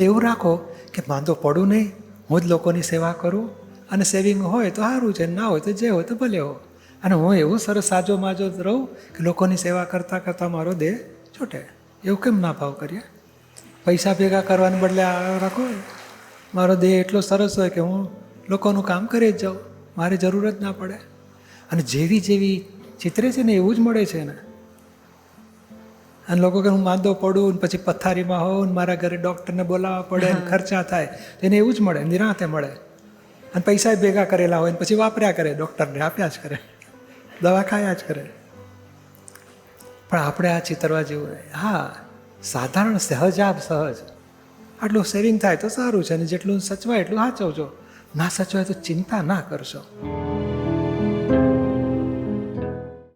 ટેવ રાખો કે માંદો પડું નહીં, હું જ લોકોની સેવા કરું, અને સેવિંગ હોય તો સારું છે, ના હોય તો જે હોય તો ભલે હો. અને હું એવું સરસ સાજો માજો રહું કે લોકોની સેવા કરતાં કરતાં મારો દેહ છૂટે. એવું કેમ ના ભાવ કરીએ? પૈસા ભેગા કરવાને બદલે આ રાખો, મારો દેહ એટલો સરસ હોય કે હું લોકોનું કામ કરી જ જાઉં, મારે જરૂર જ ના પડે. અને જેવી જેવી ચિત્રે છે ને એવું જ મળે છે ને. અને લોકો કે હું માંદો પડું ને પછી પથારીમાં હોઉં ને મારા ઘરે ડૉક્ટરને બોલાવવા પડે ને ખર્ચા થાય, એને એવું જ મળે, નિરાંતે મળે. અને પૈસા ભેગા કરેલા હોય ને પછી વાપર્યા કરે, ડૉક્ટરને આપ્યા જ કરે, દવા ખાયા જ કરે. પણ આપણે આ ચિતરવા જેવું, હા સાધારણ સહજાબ સહજ આટલું સેવિંગ થાય તો સારું છે, અને જેટલું સચવાય એટલું સાચવજો, ના સચવાય તો ચિંતા ના કરશો.